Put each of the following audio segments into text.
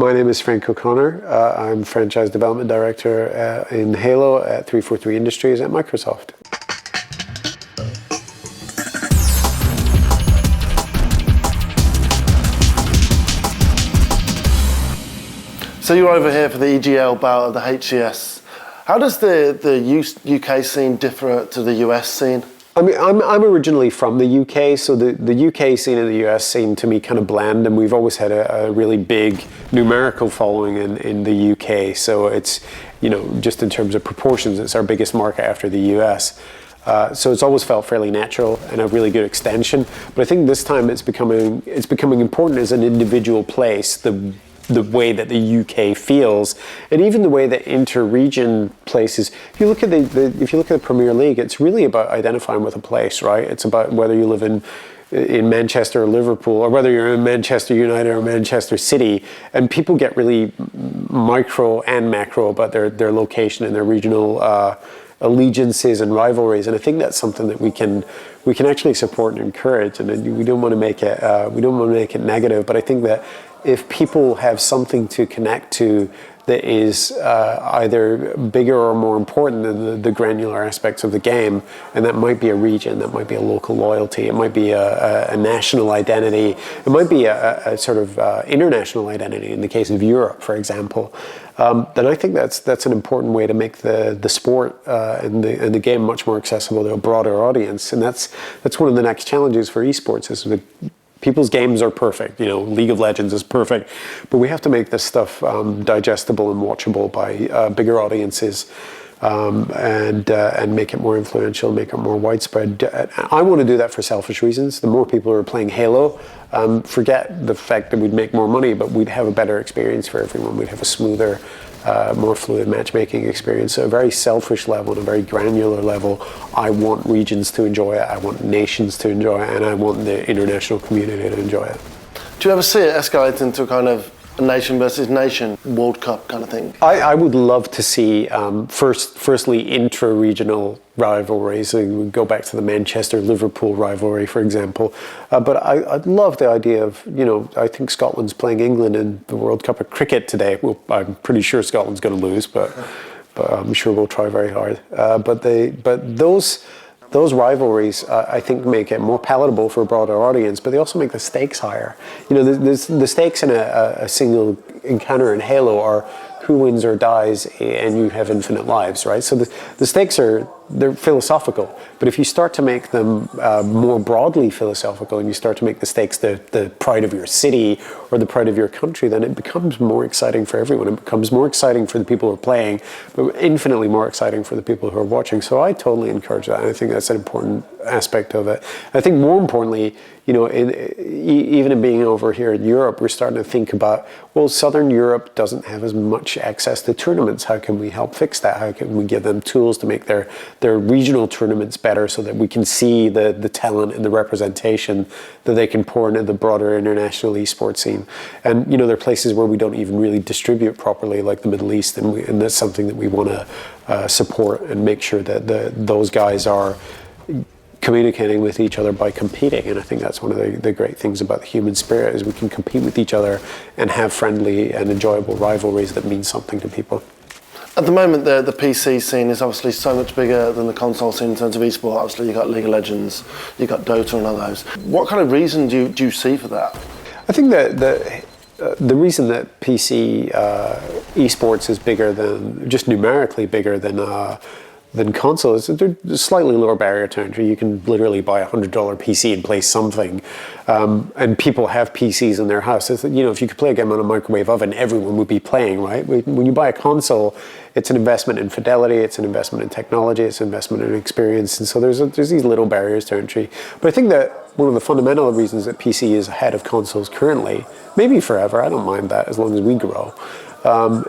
My name is Frank O'Connor. I'm Franchise Development Director in Halo at 343 Industries at Microsoft. So you're over here for the EGL bout of the HCS. How does the UK scene differ to the US scene? I mean, I'm originally from the UK, so the UK scene and the US seem to me kind of blend, and we've always had a really big numerical following in the UK. So it's, just in terms of proportions, it's our biggest market after the US. So it's always felt fairly natural and a really good extension. But I think this time it's becoming important as an individual place. The way that the UK feels, and even the way that inter-region places. If you look at the Premier League, it's really about identifying with a place, right? It's about whether you live in Manchester or Liverpool, or whether you're in Manchester United or Manchester City, and people get really micro and macro about their location and their regional allegiances and rivalries, and I think that's something that we can actually support and encourage. And we don't want to make it negative, but I think that if people have something to connect to that is either bigger or more important than the granular aspects of the game, and that might be a region, that might be a local loyalty, it might be a national identity, it might be a sort of international identity in the case of Europe, for example, then I think that's an important way to make the sport and the game much more accessible to a broader audience. And that's one of the next challenges for esports is people's games are perfect. League of Legends is perfect, but we have to make this stuff digestible and watchable by bigger audiences, and make it more influential, make it more widespread. I want to do that for selfish reasons. The more people who are playing Halo, forget the fact that we'd make more money, but we'd have a better experience for everyone. We'd have a smoother, more fluid matchmaking experience. So a very selfish level and a very granular level, I want regions to enjoy it, I want nations to enjoy it, and I want the international community to enjoy it. Do you ever see it escalate into kind of a nation versus nation World Cup kind of thing? I would love to see, firstly, intra-regional rivalries. We would go back to the Manchester-Liverpool rivalry, for example. But I'd love the idea of, I think Scotland's playing England in the World Cup of cricket today. Well, I'm pretty sure Scotland's going to lose, but I'm sure we'll try very hard. But those rivalries, I think, make it more palatable for a broader audience, but they also make the stakes higher. The stakes in a single encounter in Halo are who wins or dies, and you have infinite lives, right? So the stakes they're philosophical, but if you start to make them more broadly philosophical, and you start to make the stakes the pride of your city or the pride of your country, then it becomes more exciting for everyone. It becomes more exciting for the people who are playing, but infinitely more exciting for the people who are watching. So I totally encourage that, and I think that's an important aspect of it. I think more importantly, even in being over here in Europe, we're starting to think about, well, Southern Europe doesn't have as much access to tournaments. How can we help fix that? How can we give them tools to make their regional tournaments better so that we can see the talent and the representation that they can pour into the broader international esports scene? And, there are places where we don't even really distribute properly, like the Middle East, and that's something that we want to support and make sure that those guys are communicating with each other by competing. And I think that's one of the great things about the human spirit is we can compete with each other and have friendly and enjoyable rivalries that mean something to people. At the moment, the PC scene is obviously so much bigger than the console scene in terms of eSport. Obviously, you've got League of Legends, you've got Dota and all those. What kind of reason do you see for that? I think that the reason that PC eSports is bigger than, just numerically bigger than consoles, there's a slightly lower barrier to entry. You can literally buy a $100 PC and play something, and people have PCs in their house. If you could play a game on a microwave oven, everyone would be playing, right? When you buy a console, it's an investment in fidelity, it's an investment in technology, it's an investment in experience, and so there's these little barriers to entry. But I think that one of the fundamental reasons that PC is ahead of consoles currently, maybe forever, I don't mind that as long as we grow,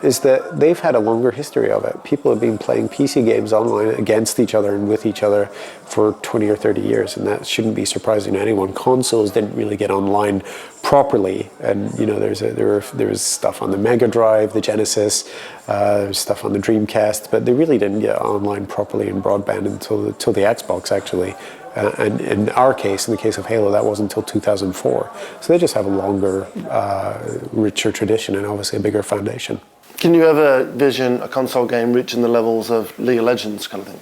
is that they've had a longer history of it. People have been playing PC games online against each other and with each other for 20 or 30 years, and that shouldn't be surprising to anyone. Consoles didn't really get online properly, and there was stuff on the Mega Drive, the Genesis, stuff on the Dreamcast, but they really didn't get online properly in broadband until the Xbox actually. And in our case, in the case of Halo, that wasn't until 2004. So they just have a longer, richer tradition and obviously a bigger foundation. Can you ever vision a console game reaching the levels of League of Legends kind of thing?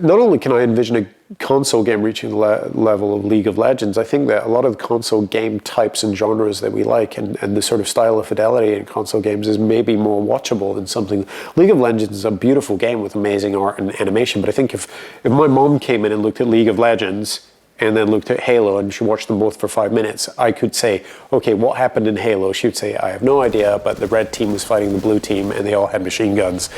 Not only can I envision a console game reaching the level of League of Legends, I think that a lot of the console game types and genres that we like and the sort of style of fidelity in console games is maybe more watchable than something. League of Legends is a beautiful game with amazing art and animation, but I think if my mom came in and looked at League of Legends and then looked at Halo and she watched them both for 5 minutes, I could say, okay, what happened in Halo? She would say, I have no idea, but the red team was fighting the blue team and they all had machine guns.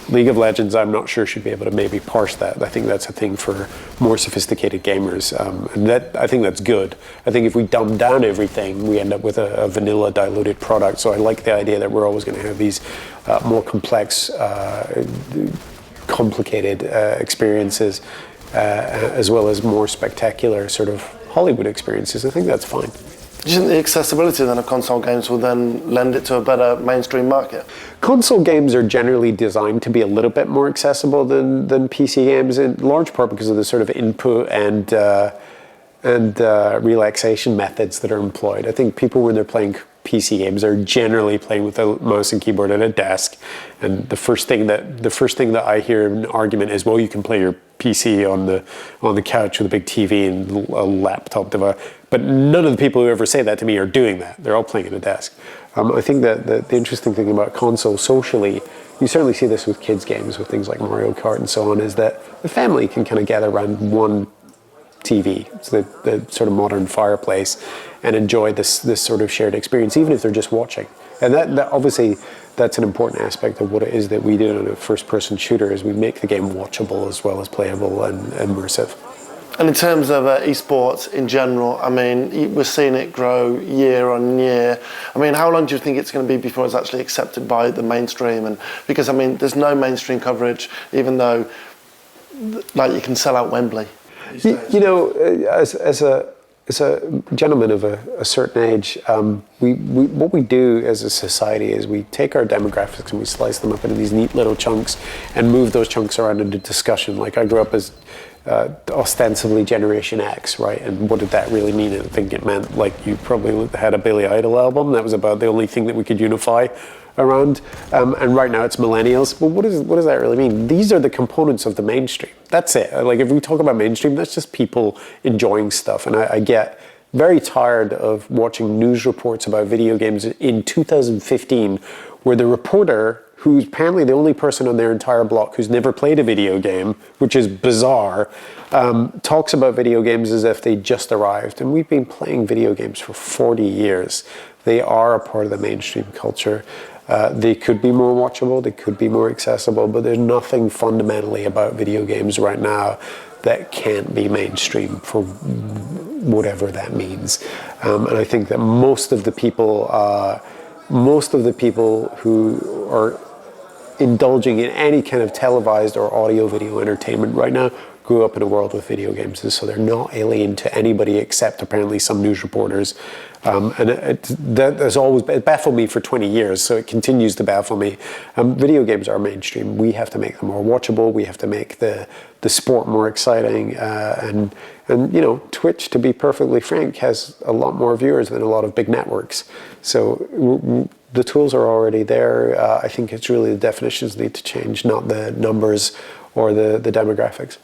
League of Legends, I'm not sure she'd be able to maybe parse that. I think that's a thing for more sophisticated gamers, and I think that's good. I think if we dumb down everything, we end up with a vanilla diluted product. So I like the idea that we're always going to have these more complex, complicated experiences, as well as more spectacular sort of Hollywood experiences. I think that's fine. Do you think the accessibility then of console games will then lend it to a better mainstream market? Console games are generally designed to be a little bit more accessible than PC games, in large part because of the sort of input and relaxation methods that are employed. I think people, when they're playing PC games, are generally playing with a mouse and keyboard at a desk, and the first thing that I hear in an argument is, well, you can play your PC on the couch with a big TV and a laptop device. But none of the people who ever say that to me are doing that. They're all playing at a desk. I think that the interesting thing about console socially, you certainly see this with kids' games, with things like Mario Kart and so on, is that the family can kind of gather around one TV, so the sort of modern fireplace, and enjoy this sort of shared experience, even if they're just watching. And that obviously, that's an important aspect of what it is that we do in a first-person shooter, is we make the game watchable as well as playable and immersive. And in terms of eSports in general, I mean, we're seeing it grow year on year. I mean, how long do you think it's going to be before it's actually accepted by the mainstream? And because, I mean, there's no mainstream coverage, even though, like, you can sell out Wembley. You know, as a gentleman of a certain age, what we do as a society is we take our demographics and we slice them up into these neat little chunks and move those chunks around into discussion. Like, I grew up as ostensibly Generation X, right? And what did that really mean? I think it meant, like, you probably had a Billy Idol album. That was about the only thing that we could unify around. And right now it's millennials. Well, what does that really mean? These are the components of the mainstream. That's it. Like, if we talk about mainstream, that's just people enjoying stuff. And I get very tired of watching news reports about video games in 2015 where the reporter, who's apparently the only person on their entire block who's never played a video game, which is bizarre, talks about video games as if they just arrived. And we've been playing video games for 40 years. They are a part of the mainstream culture. They could be more watchable, they could be more accessible, but there's nothing fundamentally about video games right now that can't be mainstream, for whatever that means. And I think that most of the people who are indulging in any kind of televised or audio video entertainment right now grew up in a world with video games, and so they're not alien to anybody except apparently some news reporters. And that has always baffled me for 20 years, so it continues to baffle me. Video games are mainstream. We have to make them more watchable. We have to make the sport more exciting. And you know, Twitch, to be perfectly frank, has a lot more viewers than a lot of big networks. So the tools are already there. I think it's really the definitions need to change, not the numbers or the demographics.